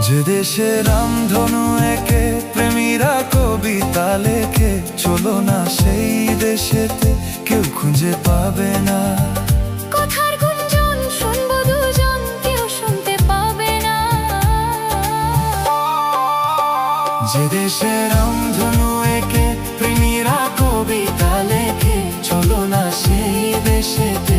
যে দেশে রামধনু একে প্রেমীরা কবিতা লেখে, চলো না সেই দেশেতে, কেউ খুঁজে পাবে না। কথার গুঞ্জন শুনবো দুজন, কেউ শুনতে পাবে না। যে দেশে রামধনু একে প্রেমীরা কবিতা লেখে, চলো না সেই দেশেতে,